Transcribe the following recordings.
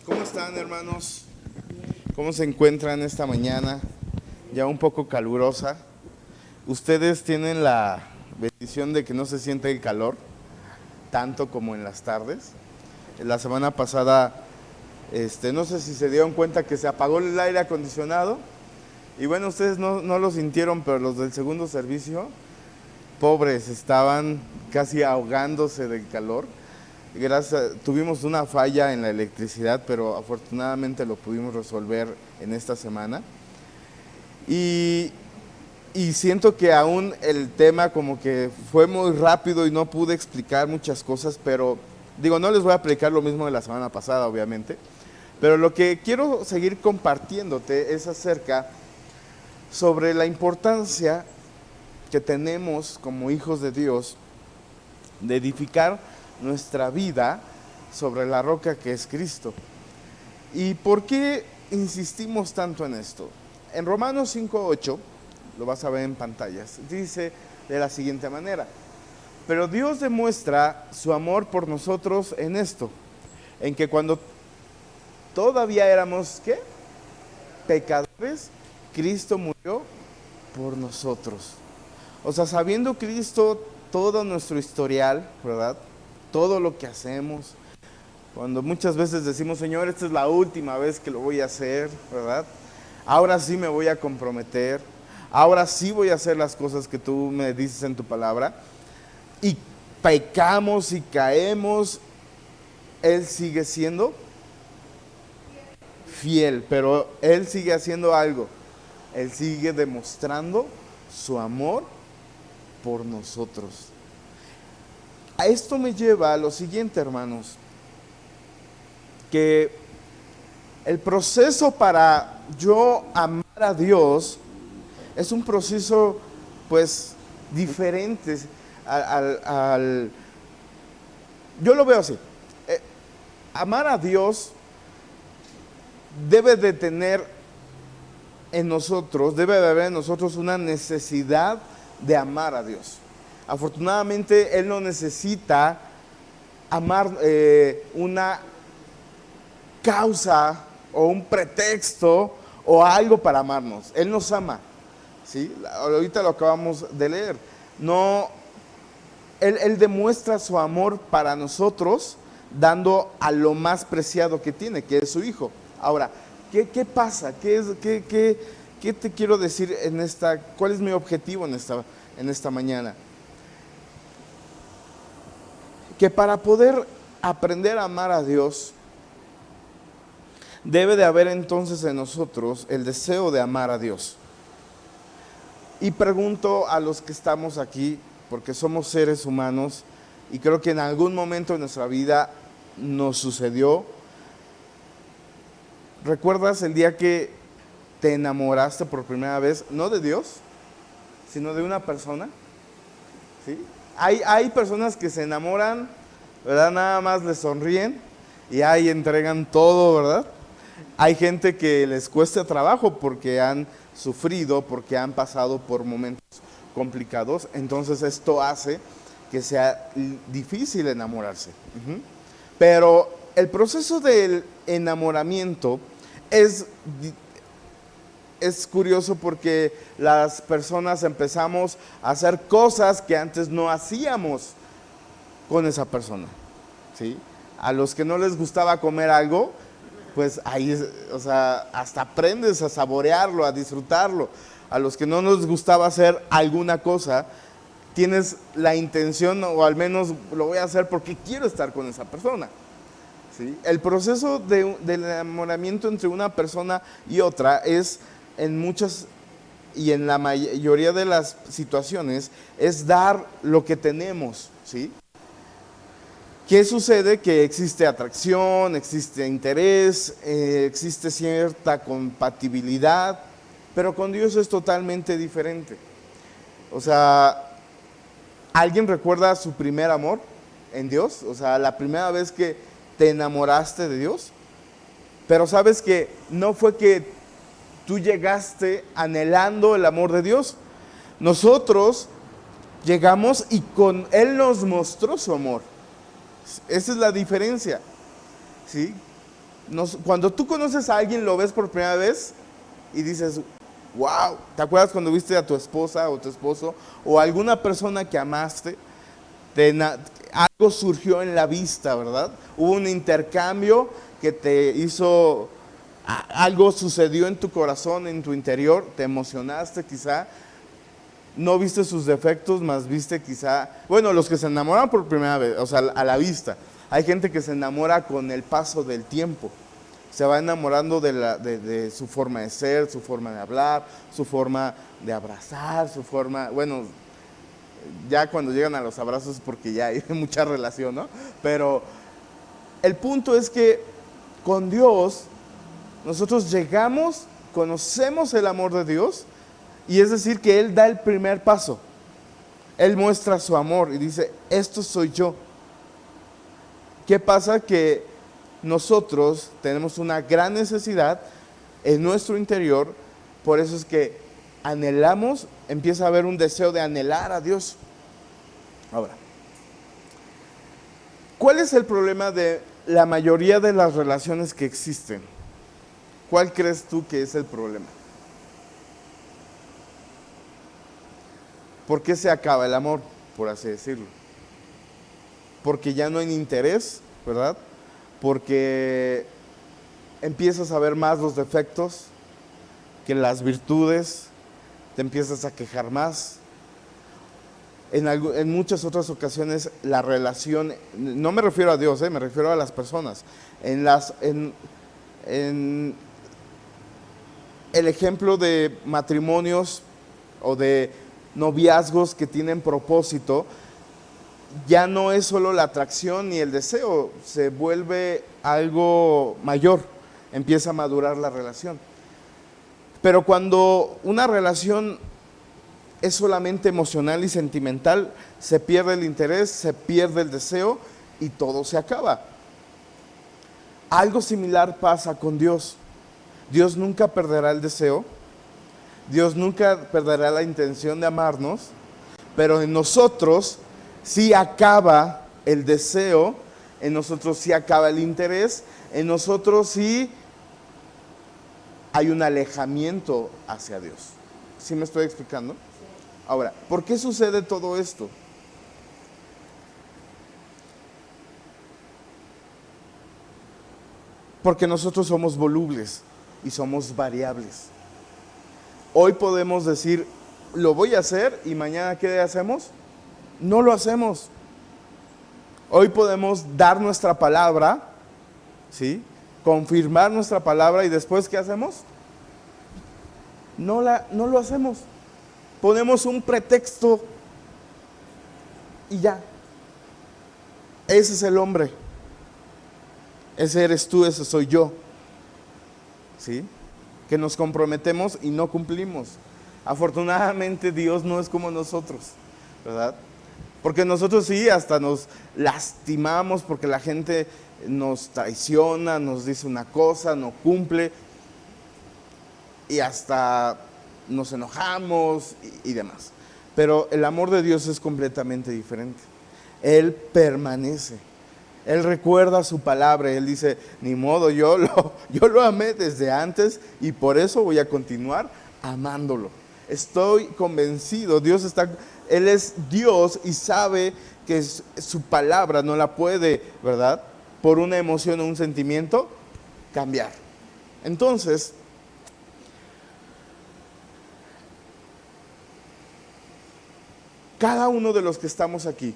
¿Cómo están, hermanos? ¿Cómo se encuentran esta mañana? Ya un poco calurosa. Ustedes tienen la bendición de que no se siente el calor tanto como en las tardes. La semana pasada, no sé si se dieron cuenta que se apagó el aire acondicionado. Y bueno, ustedes no lo sintieron, pero los del segundo servicio, pobres, estaban casi ahogándose del calor. Tuvimos una falla en la electricidad, pero afortunadamente lo pudimos resolver en esta semana. Y siento que aún el tema como que fue muy rápido y no pude explicar muchas cosas, pero digo, no les voy a predicar lo mismo de la semana pasada, obviamente. Pero lo que quiero seguir compartiéndote es acerca sobre la importancia que tenemos como hijos de Dios de edificar nuestra vida sobre la roca que es Cristo. ¿Y por qué insistimos tanto en esto? En Romanos 5:8, lo vas a ver en pantallas, dice de la siguiente manera: pero Dios demuestra su amor por nosotros en esto, en que cuando todavía éramos, ¿qué? Pecadores, Cristo murió por nosotros. O sea, sabiendo Cristo todo nuestro historial, ¿verdad? Todo lo que hacemos, cuando muchas veces decimos, Señor, esta es la última vez que lo voy a hacer, ¿verdad? Ahora sí me voy a comprometer, ahora sí voy a hacer las cosas que tú me dices en tu palabra, y pecamos y caemos, Él sigue siendo fiel, pero Él sigue haciendo algo, Él sigue demostrando su amor por nosotros. A esto me lleva a lo siguiente, hermanos, que el proceso para yo amar a Dios es un proceso pues diferente yo lo veo así. Amar a Dios debe de tener en nosotros, debe de haber en nosotros una necesidad de amar a Dios. Afortunadamente Él no necesita amar una causa o un pretexto o algo para amarnos. Él nos ama, ¿sí? Ahorita lo acabamos de leer. No, Él demuestra su amor para nosotros dando a lo más preciado que tiene, que es su Hijo. Ahora, ¿qué pasa? ¿Qué te quiero decir en esta? ¿Cuál es mi objetivo en esta mañana? Que para poder aprender a amar a Dios, debe de haber entonces en nosotros el deseo de amar a Dios. Y pregunto a los que estamos aquí, porque somos seres humanos, y creo que en algún momento de nuestra vida nos sucedió. ¿Recuerdas el día que te enamoraste por primera vez, no de Dios, sino de una persona? ¿Sí? Hay personas que se enamoran, ¿verdad? Nada más les sonríen y ahí entregan todo, ¿verdad? Hay gente que les cuesta trabajo porque han sufrido, porque han pasado por momentos complicados. Entonces esto hace que sea difícil enamorarse. Pero el proceso del enamoramiento es curioso porque las personas empezamos a hacer cosas que antes no hacíamos con esa persona, ¿sí? A los que no les gustaba comer algo, pues ahí, o sea, hasta aprendes a saborearlo, a disfrutarlo. A los que no nos gustaba hacer alguna cosa, tienes la intención, o al menos lo voy a hacer porque quiero estar con esa persona, ¿sí? El proceso del enamoramiento entre una persona y otra es, en muchas y en la mayoría de las situaciones, es dar lo que tenemos, ¿sí? ¿Qué sucede? Que existe atracción, existe interés, existe cierta compatibilidad, pero con Dios es totalmente diferente. O sea, ¿alguien recuerda su primer amor en Dios? O sea, la primera vez que te enamoraste de Dios. Pero sabes que no fue que tú llegaste anhelando el amor de Dios. Nosotros llegamos y con Él nos mostró su amor. Esa es la diferencia, ¿sí? Cuando tú conoces a alguien, lo ves por primera vez y dices, wow, ¿te acuerdas cuando viste a tu esposa o tu esposo o alguna persona que amaste? Algo surgió en la vista, ¿verdad? Hubo un intercambio que te hizo, algo sucedió en tu corazón, en tu interior, te emocionaste quizá, no viste sus defectos, más viste quizá, bueno, los que se enamoran por primera vez, o sea, a la vista. Hay gente que se enamora con el paso del tiempo. Se va enamorando de su forma de ser, su forma de hablar, su forma de abrazar, su forma, bueno, ya cuando llegan a los abrazos es porque ya hay mucha relación, ¿no? Pero el punto es que con Dios nosotros llegamos, conocemos el amor de Dios, y es decir que Él da el primer paso. Él muestra su amor y dice, esto soy yo. ¿Qué pasa? Que nosotros tenemos una gran necesidad en nuestro interior, por eso es que anhelamos, empieza a haber un deseo de anhelar a Dios. Ahora, ¿cuál es el problema de la mayoría de las relaciones que existen? ¿Cuál crees tú que es el problema? ¿Por qué se acaba el amor, por así decirlo? Porque ya no hay interés, ¿verdad? Porque empiezas a ver más los defectos que las virtudes, te empiezas a quejar más. En muchas otras ocasiones la relación, no me refiero a Dios, me refiero a las personas. En el ejemplo de matrimonios o de noviazgos que tienen propósito, ya no es solo la atracción ni el deseo, se vuelve algo mayor, empieza a madurar la relación. Pero cuando una relación es solamente emocional y sentimental, se pierde el interés, se pierde el deseo y todo se acaba. Algo similar pasa con Dios. Dios nunca perderá el deseo, Dios nunca perderá la intención de amarnos, pero en nosotros sí acaba el deseo, en nosotros sí acaba el interés, en nosotros sí hay un alejamiento hacia Dios. ¿Sí me estoy explicando? Ahora, ¿por qué sucede todo esto? Porque nosotros somos volubles y somos variables. Hoy podemos decir, lo voy a hacer, y mañana ¿qué hacemos? No lo hacemos. Hoy podemos dar nuestra palabra, ¿sí? Confirmar nuestra palabra, y después ¿qué hacemos? No lo hacemos. Ponemos un pretexto y ya. Ese es el hombre. Ese eres tú, ese soy yo. ¿Sí? Que nos comprometemos y no cumplimos. Afortunadamente Dios no es como nosotros, ¿verdad? Porque nosotros sí, hasta nos lastimamos porque la gente nos traiciona, nos dice una cosa, no cumple, y hasta nos enojamos y demás. Pero el amor de Dios es completamente diferente. Él permanece. Él recuerda su palabra. Él dice, ni modo, yo lo amé desde antes y por eso voy a continuar amándolo. Estoy convencido, Él es Dios y sabe que su palabra no la puede, ¿verdad? Por una emoción o un sentimiento, cambiar. Entonces, cada uno de los que estamos aquí,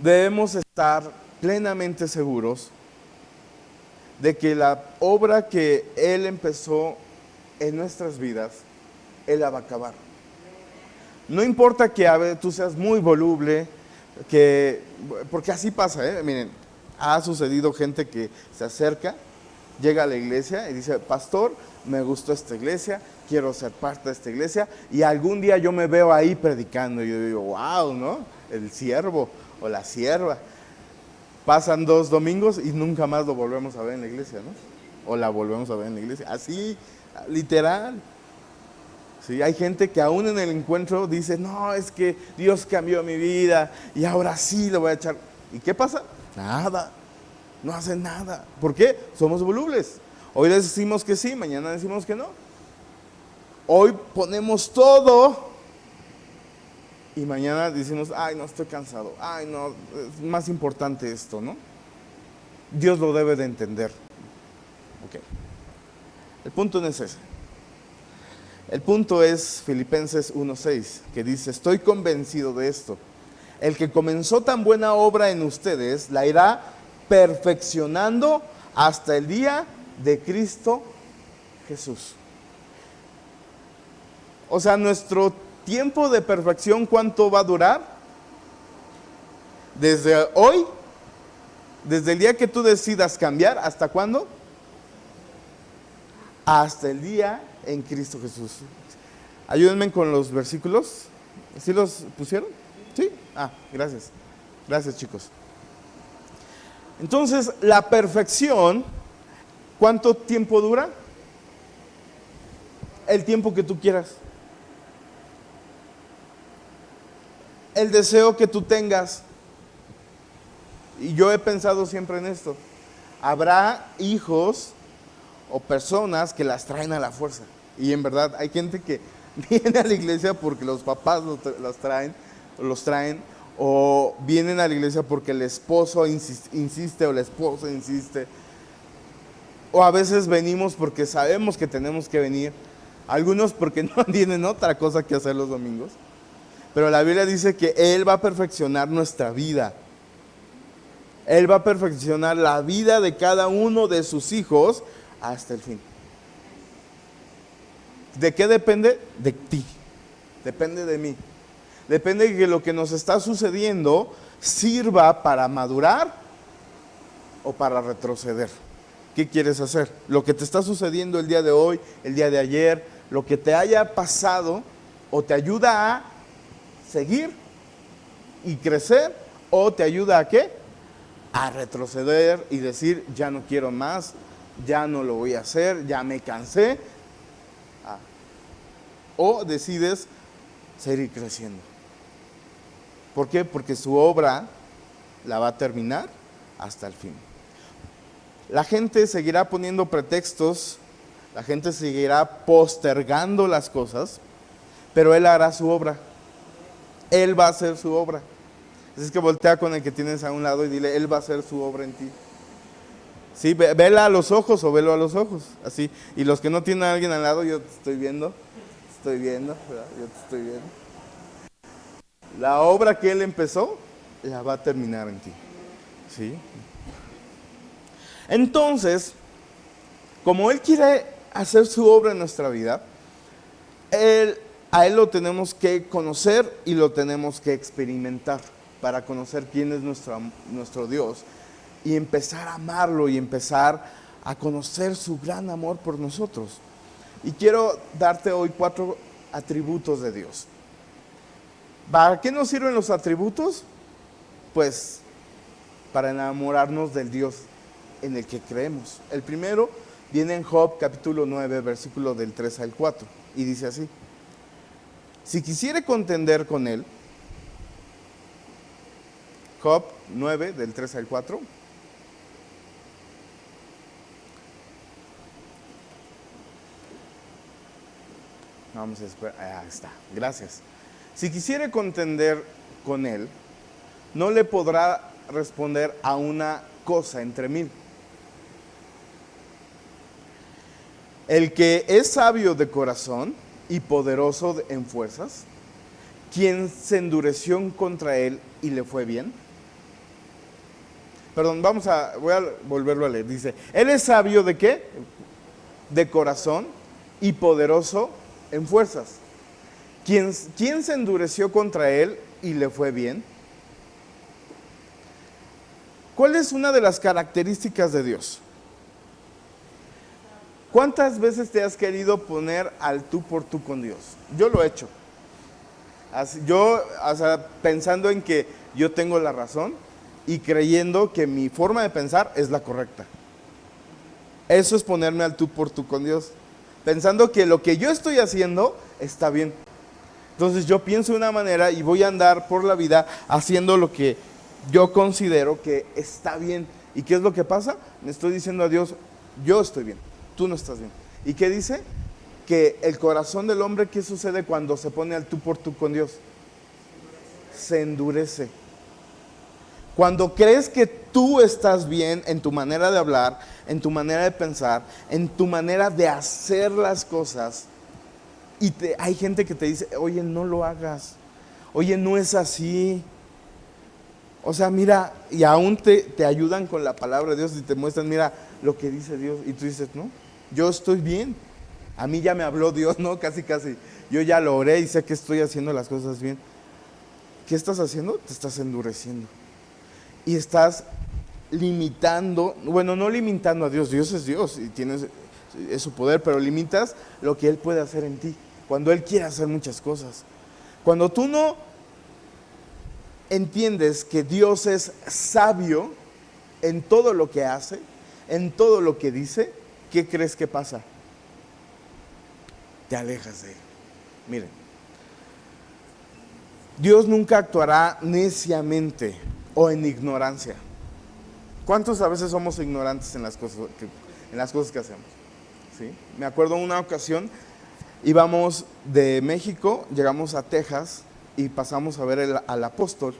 debemos estar plenamente seguros de que la obra que Él empezó en nuestras vidas, Él la va a acabar. No importa que tú seas muy voluble, porque así pasa, miren, ha sucedido gente que se acerca, llega a la iglesia y dice, pastor, me gustó esta iglesia, quiero ser parte de esta iglesia, y algún día yo me veo ahí predicando, y yo digo, wow, ¿no? El siervo o la sierva. Pasan 2 domingos y nunca más lo volvemos a ver en la iglesia, ¿no? O la volvemos a ver en la iglesia, así, literal. Sí, hay gente que aún en el encuentro dice, no, es que Dios cambió mi vida y ahora sí lo voy a echar. ¿Y qué pasa? Nada. no hacen nada. ¿Por qué? Somos volubles. Hoy decimos que sí, mañana decimos que no. Hoy ponemos todo y mañana decimos, ay, no, estoy cansado. Ay, no, es más importante esto, ¿no? Dios lo debe de entender. Ok. El punto no es ese. El punto es Filipenses 1:6, que dice, estoy convencido de esto. El que comenzó tan buena obra en ustedes, la irá perfeccionando hasta el día de Cristo Jesús. O sea, nuestro tiempo de perfección, ¿cuánto va a durar? Desde hoy, desde el día que tú decidas cambiar, ¿hasta cuándo? Hasta el día en Cristo Jesús. Ayúdenme con los versículos. ¿Sí los pusieron? ¿Sí? Gracias. Gracias, chicos. Entonces, la perfección, ¿cuánto tiempo dura? El tiempo que tú quieras. El deseo que tú tengas. Y yo he pensado siempre en esto. Habrá hijos o personas que las traen a la fuerza. Y en verdad hay gente que viene a la iglesia porque los papás los traen, o vienen a la iglesia porque el esposo insiste o la esposa insiste. O a veces venimos porque sabemos que tenemos que venir. Algunos porque no tienen otra cosa que hacer los domingos. Pero la Biblia dice que Él va a perfeccionar nuestra vida. Él va a perfeccionar la vida de cada uno de sus hijos hasta el fin. ¿De qué depende? De ti. Depende de mí. Depende de que lo que nos está sucediendo sirva para madurar o para retroceder. ¿Qué quieres hacer? Lo que te está sucediendo el día de hoy, el día de ayer, lo que te haya pasado, o te ayuda a seguir y crecer, o te ayuda a ¿qué? A retroceder y decir, ya no quiero más, ya no lo voy a hacer, ya me cansé. O decides seguir creciendo. ¿Por qué? Porque su obra la va a terminar hasta el fin. La gente seguirá poniendo pretextos, la gente seguirá postergando las cosas, pero Él hará su obra. Él va a hacer su obra. Así es que voltea con el que tienes a un lado y dile, Él va a hacer su obra en ti. Sí, vela a los ojos o velo a los ojos, así. Y los que no tienen a alguien al lado, yo te estoy viendo, ¿verdad? Yo te estoy viendo. La obra que Él empezó, la va a terminar en ti. ¿Sí? Entonces, como Él quiere hacer su obra en nuestra vida, a Él lo tenemos que conocer y lo tenemos que experimentar para conocer quién es nuestro Dios y empezar a amarlo y empezar a conocer su gran amor por nosotros. Y quiero darte hoy 4 atributos de Dios. ¿Para qué nos sirven los atributos? Pues para enamorarnos del Dios en el que creemos. El primero viene en Job capítulo 9, versículo del 3 al 4, y dice así: si quisiere contender con él, Job 9, del 3 al 4, vamos a esperar, ahí está, gracias. Si quisiere contender con él, no le podrá responder a una cosa entre 1000. El que es sabio de corazón y poderoso en fuerzas, ¿quién se endureció contra él y le fue bien? Perdón, voy a volverlo a leer. Dice, él es sabio ¿de qué? De corazón y poderoso en fuerzas. ¿Quién se endureció contra él y le fue bien? ¿Cuál es una de las características de Dios? ¿Cuántas veces te has querido poner al tú por tú con Dios? Yo lo he hecho. Pensando en que yo tengo la razón y creyendo que mi forma de pensar es la correcta. Eso es ponerme al tú por tú con Dios. Pensando que lo que yo estoy haciendo está bien. Entonces yo pienso de una manera y voy a andar por la vida haciendo lo que yo considero que está bien ¿Y qué es lo que pasa? Le estoy diciendo a Dios, yo estoy bien, tú no estás bien. ¿Y qué dice? Que el corazón del hombre, ¿qué sucede cuando se pone al tú por tú con Dios? Se endurece. Cuando crees que tú estás bien en tu manera de hablar, en tu manera de pensar, en tu manera de hacer las cosas, y hay gente que te dice, oye, no lo hagas, oye, no es así. O sea, mira, y aún te ayudan con la palabra de Dios y te muestran, mira lo que dice Dios. Y tú dices, no, yo estoy bien. A mí ya me habló Dios, ¿no? Casi, casi. Yo ya lo oré y sé que estoy haciendo las cosas bien. ¿Qué estás haciendo? Te estás endureciendo. Y estás limitando, bueno, no limitando a Dios. Dios es Dios y es su poder, pero limitas lo que Él puede hacer en ti. Cuando Él quiere hacer muchas cosas. Cuando tú no entiendes que Dios es sabio en todo lo que hace, en todo lo que dice, ¿qué crees que pasa? Te alejas de Él. Miren, Dios nunca actuará neciamente o en ignorancia. ¿Cuántos a veces somos ignorantes en las cosas que hacemos? ¿Sí? Me acuerdo una ocasión, íbamos de México, llegamos a Texas y pasamos a ver al apóstol,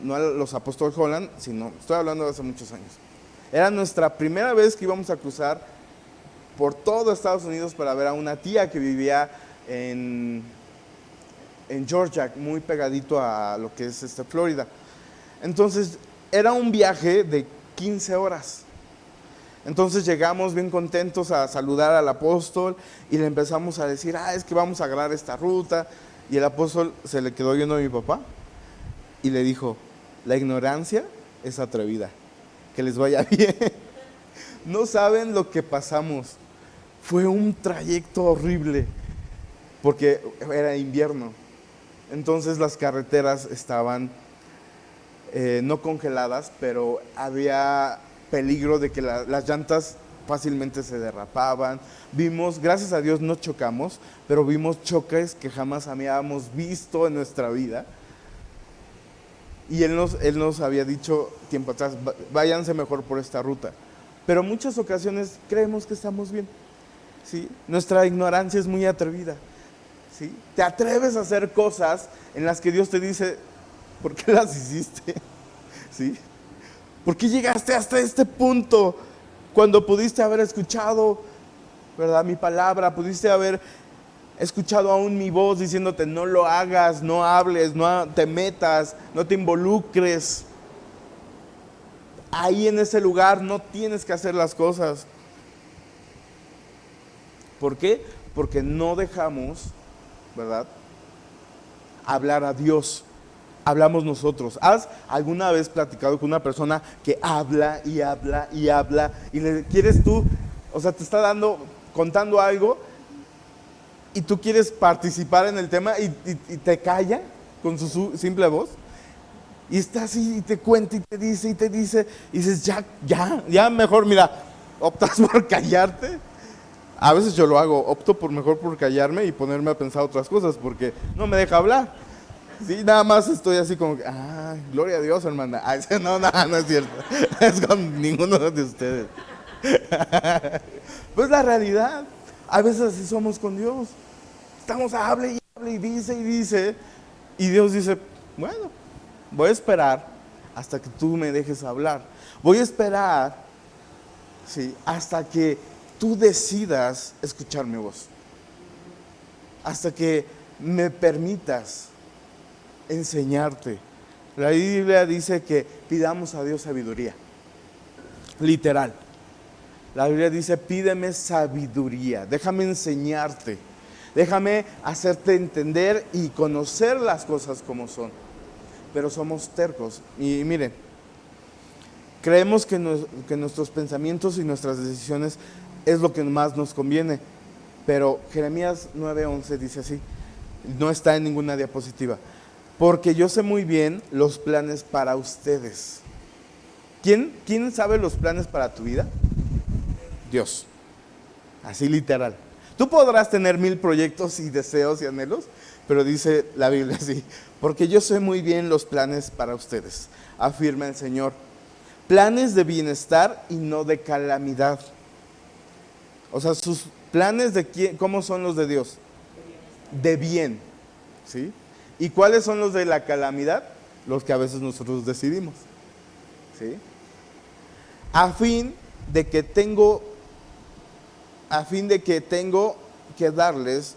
no a los apóstoles Holland, sino, estoy hablando de hace muchos años. Era nuestra primera vez que íbamos a cruzar por todo Estados Unidos para ver a una tía que vivía en Georgia, muy pegadito a lo que es Florida. Entonces, era un viaje de 15 horas. Entonces llegamos bien contentos a saludar al apóstol y le empezamos a decir, es que vamos a agarrar esta ruta. Y el apóstol se le quedó viendo a mi papá y le dijo, la ignorancia es atrevida, que les vaya bien. No saben lo que pasamos. Fue un trayecto horrible porque era invierno. Entonces las carreteras estaban no congeladas, pero había peligro de que las llantas fácilmente se derrapaban. Vimos, gracias a Dios no chocamos, pero vimos choques que jamás habíamos visto en nuestra vida. Y Él nos había dicho tiempo atrás, váyanse mejor por esta ruta. Pero en muchas ocasiones creemos que estamos bien, ¿sí? Nuestra ignorancia es muy atrevida, ¿sí? Te atreves a hacer cosas en las que Dios te dice, ¿por qué las hiciste? ¿Sí? ¿Por qué llegaste hasta este punto cuando pudiste haber escuchado, ¿verdad?, mi palabra? Pudiste haber escuchado aún mi voz diciéndote, no lo hagas, no hables, no te metas, no te involucres. Ahí en ese lugar no tienes que hacer las cosas. ¿Por qué? Porque no dejamos, ¿verdad?, hablar a Dios. Hablamos nosotros. ¿Has alguna vez platicado con una persona que habla y habla y habla y le quieres tú, o sea, te está contando algo y tú quieres participar en el tema y te calla con su simple voz? Y está así y te cuenta y te dice y dices, ya mejor, mira, optas por callarte. A veces yo lo hago, opto mejor por callarme y ponerme a pensar otras cosas porque no me deja hablar. Sí, nada más estoy así como que, gloria a Dios, hermana. No es cierto. Es con ninguno de ustedes. Pues la realidad, a veces así somos con Dios. Estamos hable y dice. Y Dios dice, bueno, voy a esperar hasta que tú me dejes hablar. Voy a esperar, sí, hasta que tú decidas escuchar mi voz. Hasta que me permitas enseñarte. La Biblia dice que pidamos a Dios sabiduría. Literal. La Biblia dice, pídeme sabiduría, déjame enseñarte, déjame hacerte entender y conocer las cosas como son. Pero somos tercos. Y miren, creemos que nuestros pensamientos y nuestras decisiones es lo que más nos conviene. Pero Jeremías 9:11 dice así, no está en ninguna diapositiva. Porque yo sé muy bien los planes para ustedes. ¿Quién sabe los planes para tu vida? Dios. Así literal. Tú podrás tener 1000 proyectos y deseos y anhelos, pero dice la Biblia así, porque yo sé muy bien los planes para ustedes, afirma el Señor. planes de bienestar y no de calamidad. O sea, sus planes de quién, ¿cómo son los de Dios? De bien, ¿sí? ¿Y cuáles son los de la calamidad? Los que a veces nosotros decidimos, ¿sí? A fin de que tengo que darles,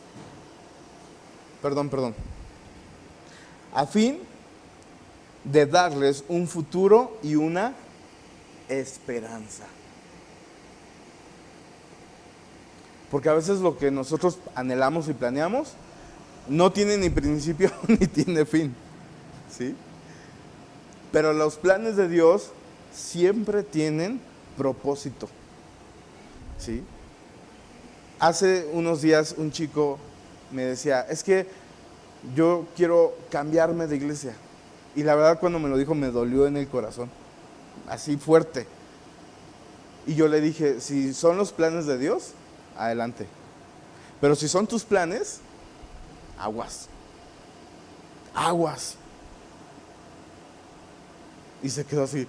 a fin de darles un futuro y una esperanza. Porque a veces lo que nosotros anhelamos y planeamos no tiene ni principio ni tiene fin, ¿sí? Pero los planes de Dios siempre tienen propósito, ¿sí? Hace unos días un chico me decía, es que yo quiero cambiarme de iglesia. Y la verdad cuando me lo dijo me dolió en el corazón, así fuerte. Y yo le dije, si son los planes de Dios, adelante. Pero si son tus planes, aguas. Aguas. Y se quedó así.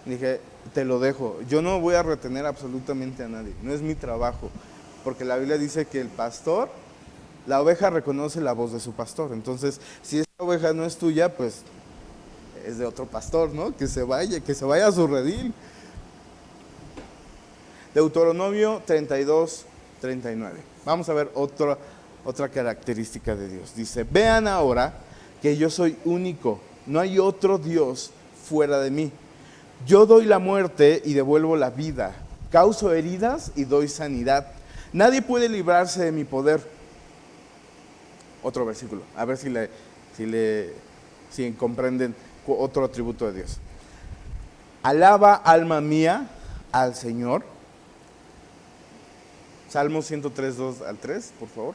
Dije, te lo dejo. Yo no voy a retener absolutamente a nadie. No es mi trabajo. Porque la Biblia dice que el pastor, la oveja reconoce la voz de su pastor. Entonces, si esa oveja no es tuya, pues es de otro pastor, ¿no? Que se vaya a su redil. Deuteronomio 32, 39. Vamos a ver otra característica de Dios. Dice, vean ahora que yo soy único, no hay otro Dios fuera de mí. Yo doy la muerte y devuelvo la vida, causo heridas y doy sanidad. Nadie puede librarse de mi poder. Otro versículo, a ver si comprenden otro atributo de Dios. Alaba, alma mía, al Señor. Salmo 103, 2 al 3, por favor.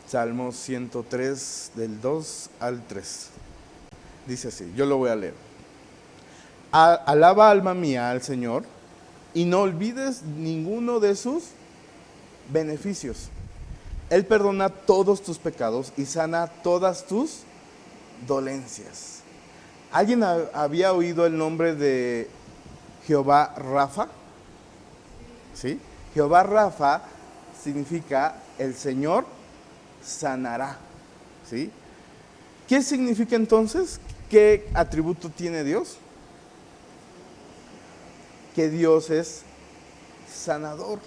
Salmo 103, del 2 al 3. Dice así, yo lo voy a leer. Alaba, alma mía, al Señor, y no olvides ninguno de sus beneficios. Él perdona todos tus pecados y sana todas tus dolencias. ¿Alguien había oído el nombre de Jehová Rafa? ¿Sí? Jehová Rafa significa el Señor sanará. ¿Sí? ¿Qué significa entonces? ¿Qué atributo tiene Dios? Que Dios es sanador.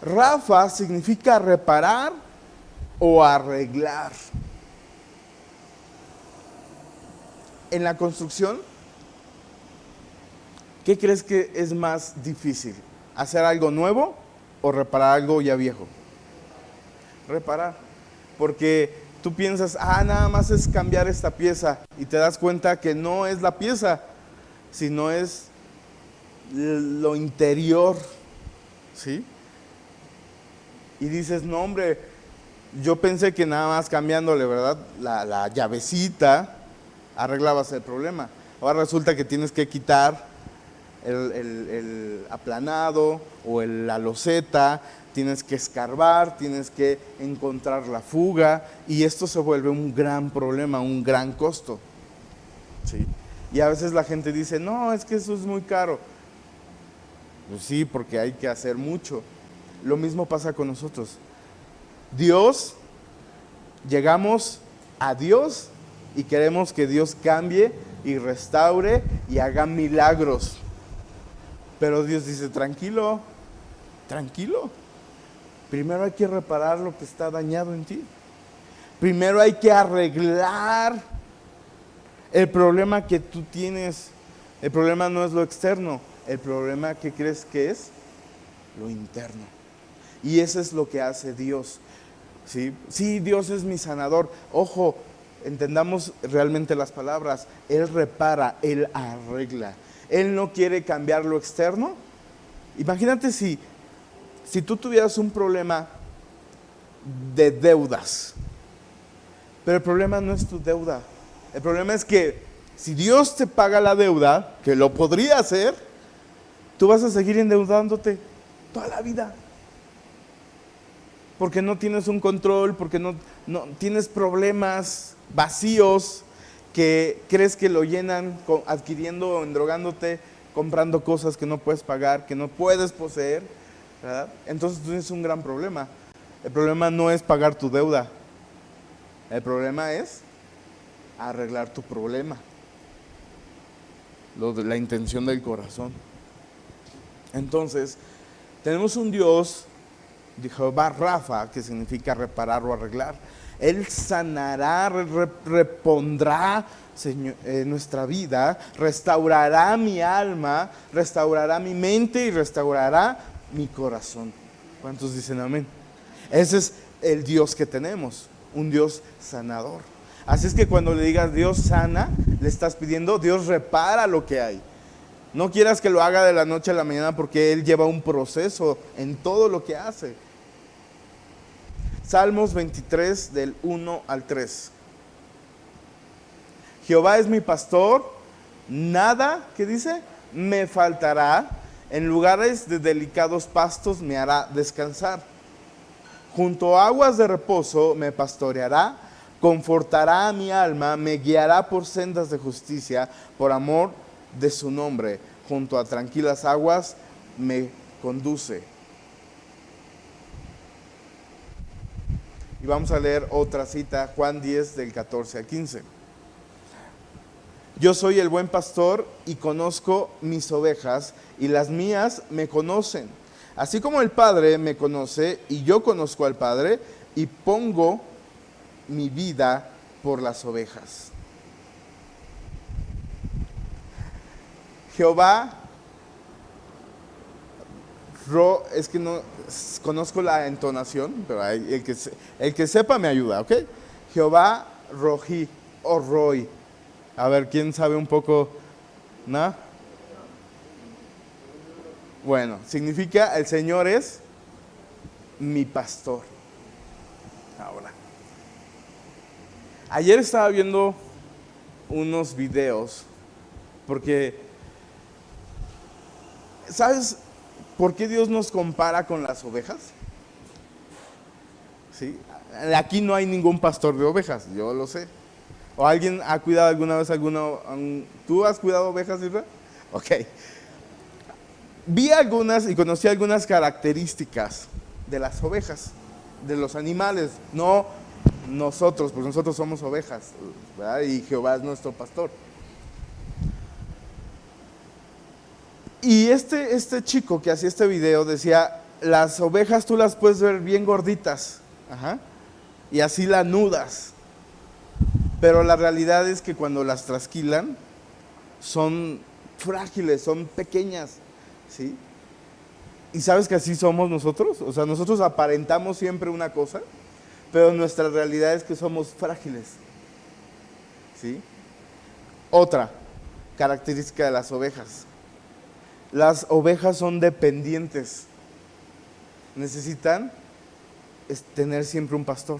Rafa significa reparar o arreglar. En la construcción, ¿qué crees que es más difícil? ¿Hacer algo nuevo o reparar algo ya viejo? Reparar. Porque tú piensas, nada más es cambiar esta pieza, y te das cuenta que no es la pieza, sino es lo interior, ¿sí? Y dices, no hombre, yo pensé que nada más cambiándole, ¿verdad?, la llavecita, arreglabas el problema. Ahora resulta que tienes que quitar el aplanado o la loseta, tienes que escarbar, tienes que encontrar la fuga, y esto se vuelve un gran problema, un gran costo, ¿sí? Y a veces la gente dice, no, es que eso es muy caro. Pues sí, porque hay que hacer mucho. Lo mismo pasa con nosotros. Llegamos a Dios y queremos que Dios cambie y restaure y haga milagros. Pero Dios dice, tranquilo. Primero hay que reparar lo que está dañado en ti. Primero hay que arreglar el problema que tú tienes. El problema no es lo externo. El problema, ¿qué crees que es? Lo interno. Y eso es lo que hace Dios. ¿Sí? Sí, Dios es mi sanador. Ojo, entendamos realmente las palabras. Él repara, Él arregla. Él no quiere cambiar lo externo. Imagínate si tú tuvieras un problema de deudas, pero el problema no es tu deuda. El problema es que si Dios te paga la deuda, que lo podría hacer, tú vas a seguir endeudándote toda la vida. porque no tienes un control, porque no tienes problemas, vacíos, que crees que lo llenan adquiriendo o endrogándote, comprando cosas que no puedes pagar, que no puedes poseer, ¿verdad? Entonces tú tienes un gran problema. El problema no es pagar tu deuda, el problema es arreglar tu problema, la intención del corazón. Entonces, tenemos un Dios, de Jehová Rafa, que significa reparar o arreglar. Él sanará, repondrá nuestra vida, restaurará mi alma, restaurará mi mente y restaurará mi corazón. ¿Cuántos dicen amén? Ese es el Dios que tenemos, un Dios sanador. Así es que cuando le digas Dios sana, le estás pidiendo Dios repara lo que hay. No quieras que lo haga de la noche a la mañana, porque Él lleva un proceso en todo lo que hace. Salmos 23 del 1 al 3. Jehová es mi pastor, nada, ¿qué dice? Me faltará. En lugares de delicados pastos me hará descansar. Junto a aguas de reposo me pastoreará, confortará a mi alma, me guiará por sendas de justicia, por amor de su nombre. Junto a tranquilas aguas me conduce. Y vamos a leer otra cita, Juan 10 del 14 al 15. Yo soy el buen pastor y conozco mis ovejas, y las mías me conocen. Así como el Padre me conoce y yo conozco al Padre, y pongo mi vida por las ovejas. Jehová, es que no conozco la entonación, pero el que sepa me ayuda, ¿ok? Jehová Rohi o Roy. A ver, ¿quién sabe un poco? ¿No? Bueno, significa el Señor es mi pastor. Ahora, ayer estaba viendo unos videos, porque, ¿sabes por qué Dios nos compara con las ovejas? ¿Sí? Aquí no hay ningún pastor de ovejas, yo lo sé. ¿O alguien ha cuidado alguna vez ¿Tú has cuidado ovejas, Israel? Ok. Vi algunas y conocí algunas características de las ovejas, de los animales, no nosotros, porque nosotros somos ovejas, ¿verdad? Y Jehová es nuestro pastor. Y este chico que hacía este video decía, las ovejas tú las puedes ver bien gorditas, y así lanudas, pero la realidad es que cuando las trasquilan son frágiles, son pequeñas, ¿sí? ¿Y sabes que así somos nosotros? O sea, nosotros aparentamos siempre una cosa, pero nuestra realidad es que somos frágiles, ¿sí? Otra característica de las ovejas. Las ovejas son dependientes. Necesitan tener siempre un pastor.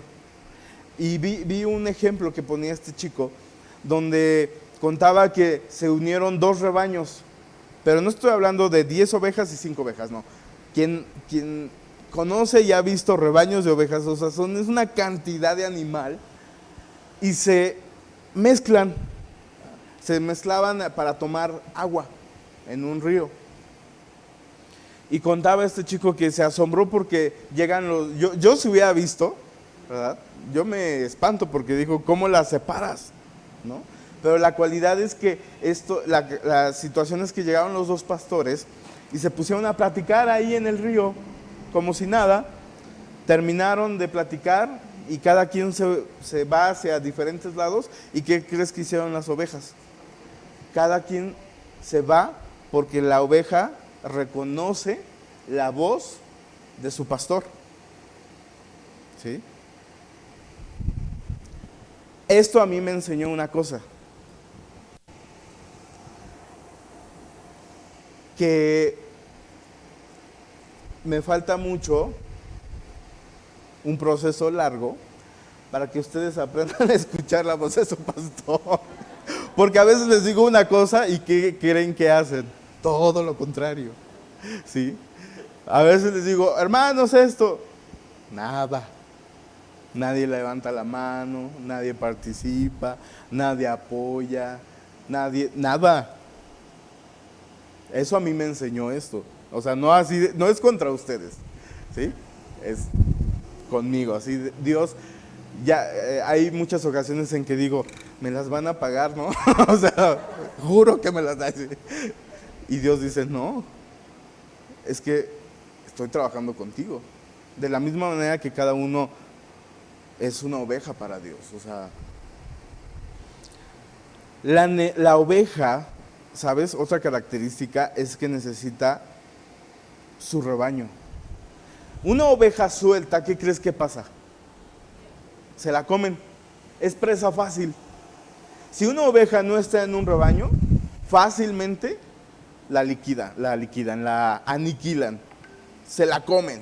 Y vi un ejemplo que ponía este chico, donde contaba que se unieron 2 rebaños, pero no estoy hablando de 10 ovejas y 5 ovejas, no. Quien conoce y ha visto rebaños de ovejas, o sea, es una cantidad de animal, y se mezclaban para tomar agua en un río. Y contaba este chico que se asombró porque llegan yo si hubiera visto, ¿verdad? Yo me espanto porque digo, ¿cómo las separas? ¿No? Pero la cualidad es que la situación es que llegaron los 2 pastores y se pusieron a platicar ahí en el río, como si nada. Terminaron de platicar y cada quien se va hacia diferentes lados. ¿Y qué crees que hicieron las ovejas? Cada quien se va porque la oveja reconoce la voz de su pastor. ¿Sí? Esto a mí me enseñó una cosa, que me falta mucho, un proceso largo, para que ustedes aprendan a escuchar la voz de su pastor. Porque a veces les digo una cosa y ¿qué creen que hacen? Todo lo contrario, ¿sí? A veces les digo, hermanos, esto, Nada. Nadie levanta la mano, nadie participa, nadie apoya, nada. Eso a mí me enseñó esto. O sea, no así, no es contra ustedes, ¿sí? Es conmigo, así. Dios, ya hay muchas ocasiones en que digo, me las van a pagar, ¿no? O sea, juro que me las da. Y Dios dice, no, es que estoy trabajando contigo. De la misma manera que cada uno es una oveja para Dios. O sea, la oveja, ¿sabes? Otra característica es que necesita su rebaño. Una oveja suelta, ¿qué crees que pasa? Se la comen. Es presa fácil. Si una oveja no está en un rebaño, fácilmente la liquidan, la aniquilan, se la comen.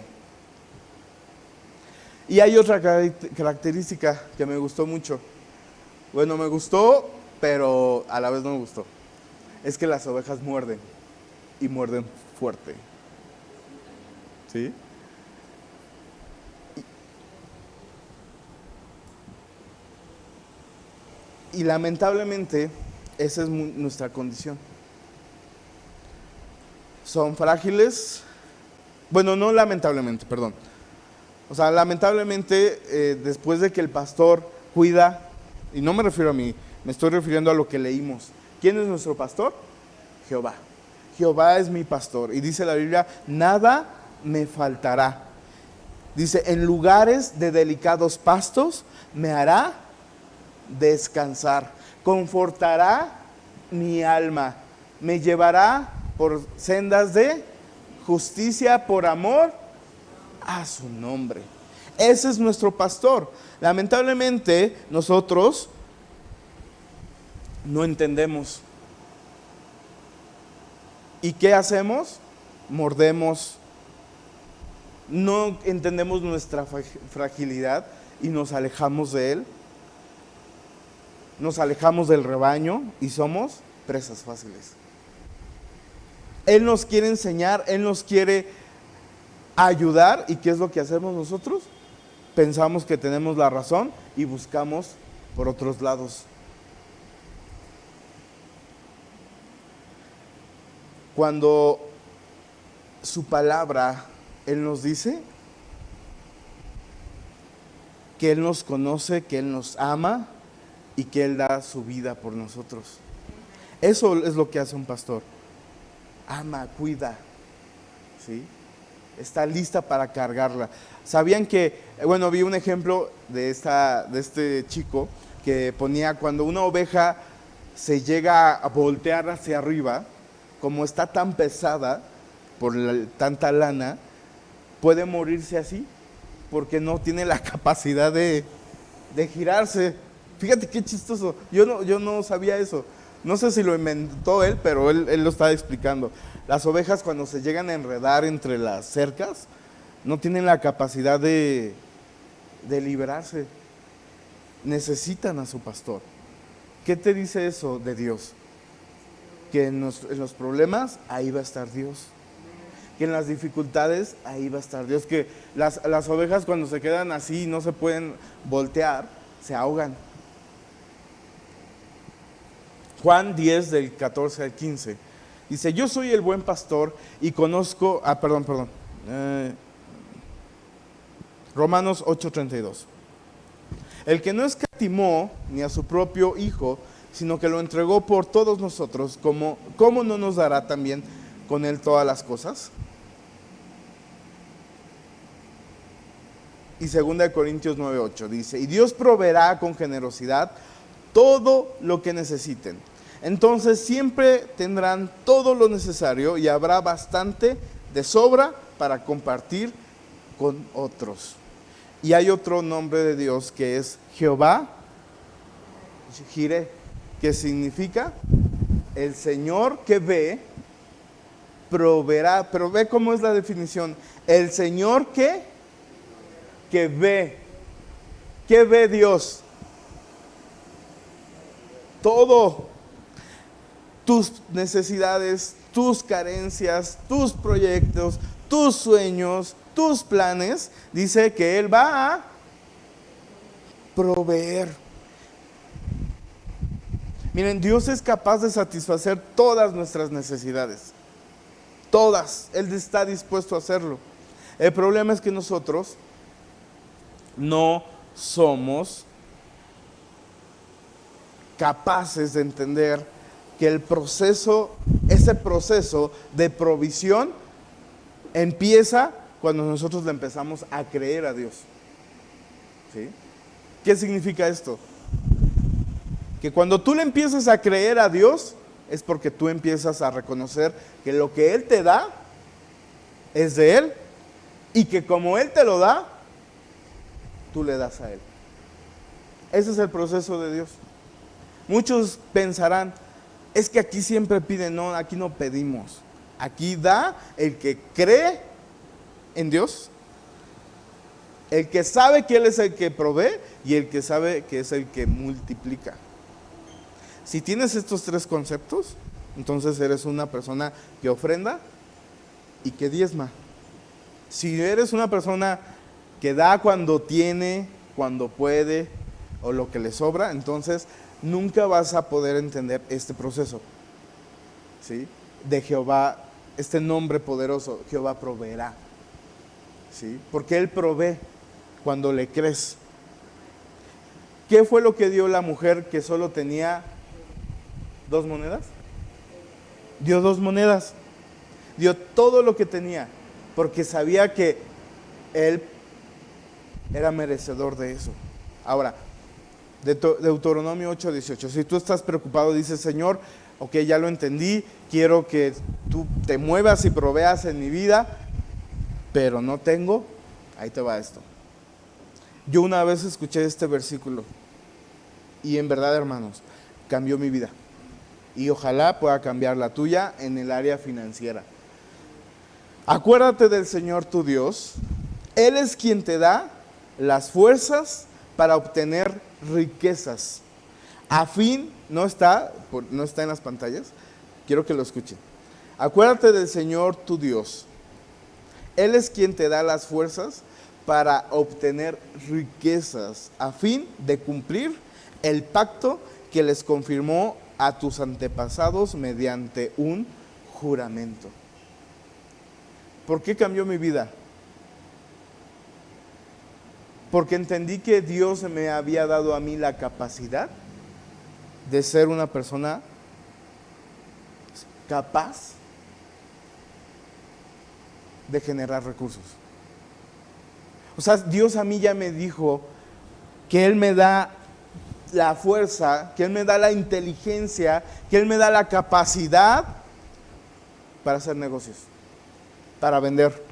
Y hay otra característica que me gustó mucho. Bueno, me gustó, pero a la vez no me gustó. Es que las ovejas muerden, y muerden fuerte. ¿Sí? Y lamentablemente, esa es nuestra condición. Son frágiles. Bueno, no lamentablemente, perdón. O sea, lamentablemente, después de que el pastor cuida, y no me refiero a mí, me estoy refiriendo a lo que leímos. ¿Quién es nuestro pastor? Jehová. Jehová es mi pastor. Y dice la Biblia, nada me faltará. Dice, en lugares de delicados pastos me hará descansar. Confortará mi alma. Me llevará por sendas de justicia por amor a su nombre. Ese es nuestro pastor. Lamentablemente nosotros no entendemos. ¿Y qué hacemos? Mordemos. No entendemos nuestra fragilidad y nos alejamos de él. Nos alejamos del rebaño y somos presas fáciles. Él nos quiere enseñar, Él nos quiere ayudar. ¿Y qué es lo que hacemos nosotros? Pensamos que tenemos la razón y buscamos por otros lados. Cuando su palabra, Él nos dice que Él nos conoce, que Él nos ama y que Él da su vida por nosotros. Eso es lo que hace un pastor. Ama, cuida, ¿sí? Está lista para cargarla. ¿Sabían que, bueno, vi un ejemplo de este chico que ponía cuando una oveja se llega a voltear hacia arriba, como está tan pesada por tanta lana, puede morirse así, porque no tiene la capacidad de girarse. Fíjate qué chistoso, yo no sabía eso. No sé si lo inventó él, pero él lo estaba explicando. Las ovejas cuando se llegan a enredar entre las cercas, no tienen la capacidad de liberarse. Necesitan a su pastor. ¿Qué te dice eso de Dios? Que en los problemas, ahí va a estar Dios. Que en las dificultades, ahí va a estar Dios. Que las ovejas cuando se quedan así y no se pueden voltear, se ahogan. Juan 10 del 14 al 15. Dice, yo soy el buen pastor y conozco, Romanos 8:32. El que no escatimó ni a su propio hijo, sino que lo entregó por todos nosotros, ¿cómo no nos dará también con él todas las cosas? Y 2 Corintios 9:8 dice, y Dios proveerá con generosidad todo lo que necesiten. Entonces siempre tendrán todo lo necesario y habrá bastante de sobra para compartir con otros. Y hay otro nombre de Dios que es Jehová Jireh, que significa el Señor que ve, proveerá. Pero ve cómo es la definición. El Señor que ve. ¿Qué ve Dios? Todo. Tus necesidades, tus carencias, tus proyectos, tus sueños, tus planes, dice que Él va a proveer. Miren, Dios es capaz de satisfacer todas nuestras necesidades. Todas. Él está dispuesto a hacerlo. El problema es que nosotros no somos capaces de entender que ese proceso de provisión empieza cuando nosotros le empezamos a creer a Dios. ¿Sí? ¿Qué significa esto? Que cuando tú le empiezas a creer a Dios, es porque tú empiezas a reconocer que lo que Él te da es de Él, y que como Él te lo da, tú le das a Él. Ese es el proceso de Dios. Muchos pensarán, es que aquí siempre piden. No, aquí no pedimos. Aquí da el que cree en Dios, el que sabe que Él es el que provee y el que sabe que es el que multiplica. Si tienes estos tres conceptos, entonces eres una persona que ofrenda y que diezma. Si eres una persona que da cuando tiene, cuando puede o lo que le sobra, entonces nunca vas a poder entender este proceso, ¿sí? De Jehová, este nombre poderoso, Jehová proveerá, ¿sí? Porque Él provee cuando le crees. ¿Qué fue lo que dio la mujer que solo tenía 2 monedas? Dio 2 monedas. Dio todo lo que tenía, porque sabía que Él era merecedor de eso. Ahora, Deuteronomio 8:18. Si tú estás preocupado, dices, Señor, ok, ya lo entendí, quiero que tú te muevas y proveas en mi vida, pero no tengo. Ahí te va esto. Yo una vez escuché este versículo y en verdad, hermanos, cambió mi vida. Y ojalá pueda cambiar la tuya en el área financiera. Acuérdate del Señor tu Dios. Él es quien te da las fuerzas para obtener riquezas. A fin, no está en las pantallas, quiero que lo escuchen. Acuérdate del Señor tu Dios. Él es quien te da las fuerzas para obtener riquezas, a fin de cumplir el pacto que les confirmó a tus antepasados mediante un juramento. ¿Por qué cambió mi vida? Porque entendí que Dios me había dado a mí la capacidad de ser una persona capaz de generar recursos. O sea, Dios a mí ya me dijo que Él me da la fuerza, que Él me da la inteligencia, que Él me da la capacidad para hacer negocios, para vender,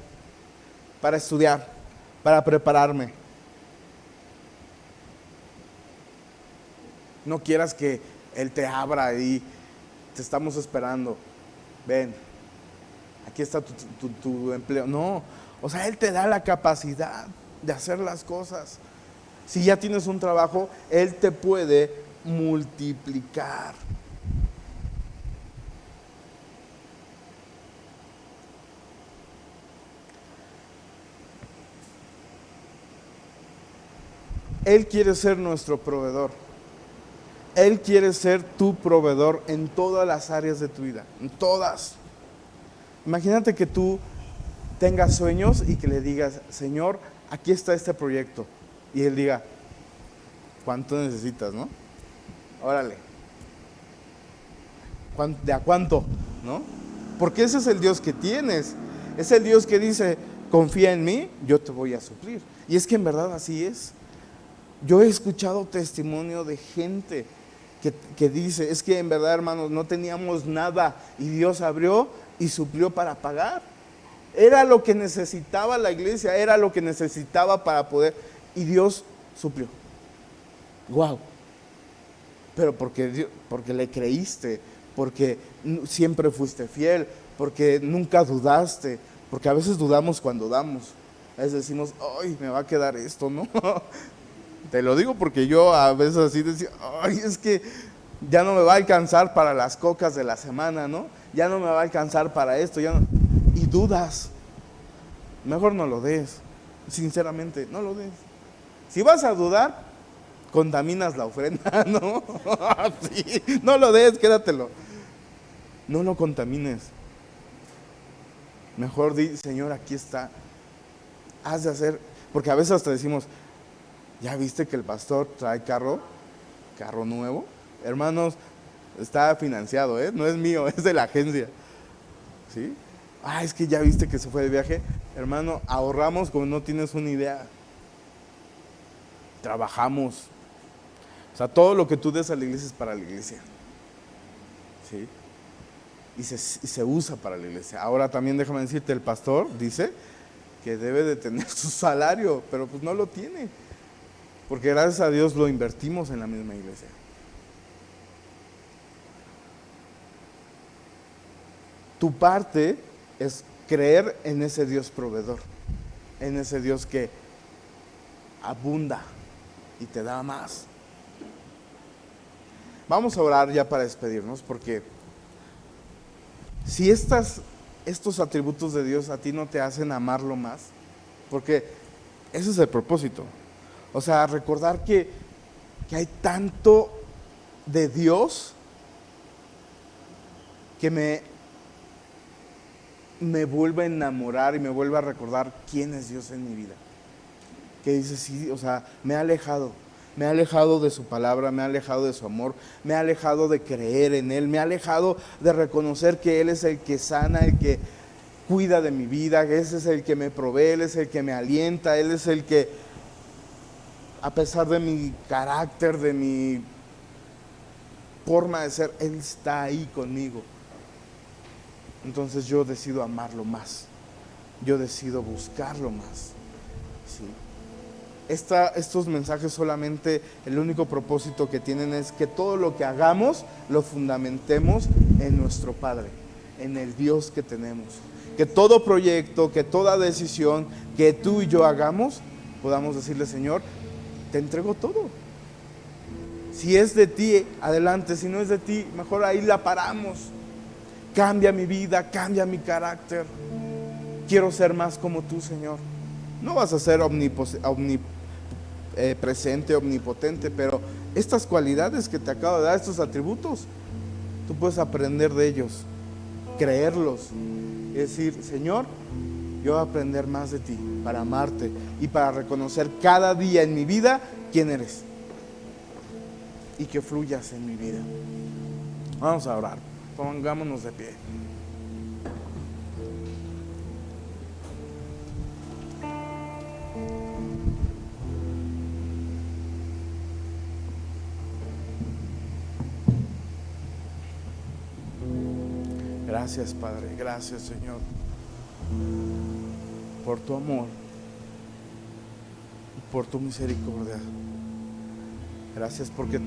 para estudiar, para prepararme. No quieras que Él te abra y te estamos esperando. Ven, aquí está tu empleo. No, o sea, Él te da la capacidad de hacer las cosas. Si ya tienes un trabajo, Él te puede multiplicar. Él quiere ser nuestro proveedor. Él quiere ser tu proveedor en todas las áreas de tu vida, en todas. Imagínate que tú tengas sueños y que le digas, Señor, aquí está este proyecto. Y Él diga, ¿cuánto necesitas, no? Órale. ¿De a cuánto, no? Porque ese es el Dios que tienes. Es el Dios que dice, confía en mí, yo te voy a suplir. Y es que en verdad así es. Yo he escuchado testimonio de gente que dice, es que en verdad, hermanos, no teníamos nada y Dios abrió y suplió para pagar. Era lo que necesitaba la iglesia, era lo que necesitaba para poder, y Dios suplió. Wow. Pero porque le creíste, porque siempre fuiste fiel, porque nunca dudaste, porque a veces dudamos cuando damos. A veces decimos, ay, me va a quedar esto, ¿no? Te lo digo porque yo a veces así decía, ay, es que ya no me va a alcanzar para las cocas de la semana, ¿no? Ya no me va a alcanzar para esto, ya no. Y dudas. mejor no lo des. Sinceramente, no lo des. Si vas a dudar, contaminas la ofrenda, ¿no? Sí, no lo des, quédatelo. No lo contamines. Mejor di, Señor, aquí está. Has de hacer, porque a veces hasta decimos, ¿ya viste que el pastor trae carro nuevo? Hermanos, está financiado, no es mío, es de la agencia. ¿Sí? Es que ya viste que se fue de viaje. Hermano, ahorramos como no tienes una idea. Trabajamos. O sea, todo lo que tú des a la iglesia es para la iglesia. ¿Sí? Y se usa para la iglesia. Ahora también déjame decirte, el pastor dice que debe de tener su salario, pero pues no lo tiene. Porque gracias a Dios lo invertimos en la misma iglesia. Tu parte es creer en ese Dios proveedor, en ese Dios que abunda y te da más. Vamos a orar ya para despedirnos, porque si estos atributos de Dios a ti no te hacen amarlo más, porque ese es el propósito. O sea, recordar que hay tanto de Dios que me vuelve a enamorar y me vuelve a recordar quién es Dios en mi vida. Que dice, sí, o sea, me ha alejado de su palabra, me ha alejado de su amor, me ha alejado de creer en Él, me ha alejado de reconocer que Él es el que sana, el que cuida de mi vida, ese es el que me provee, Él es el que me alienta, Él es el que, a pesar de mi carácter, de mi forma de ser, Él está ahí conmigo. Entonces yo decido amarlo más, yo decido buscarlo más. ¿Sí? Estos mensajes solamente el único propósito que tienen es que todo lo que hagamos lo fundamentemos en nuestro Padre, en el Dios que tenemos. Que todo proyecto, que toda decisión que tú y yo hagamos, podamos decirle, Señor, te entrego todo. Si es de ti, adelante. Si no es de ti, mejor ahí la paramos. Cambia mi vida, cambia mi carácter. Quiero ser más como tú, Señor. No vas a ser omnipresente, omnipotente, pero estas cualidades que te acabo de dar, estos atributos, tú puedes aprender de ellos, creerlos y decir, Señor, yo voy a aprender más de ti para amarte y para reconocer cada día en mi vida quién eres y que fluyas en mi vida. Vamos a orar, pongámonos de pie. Gracias, Padre, gracias, Señor, por tu amor y por tu misericordia. Gracias porque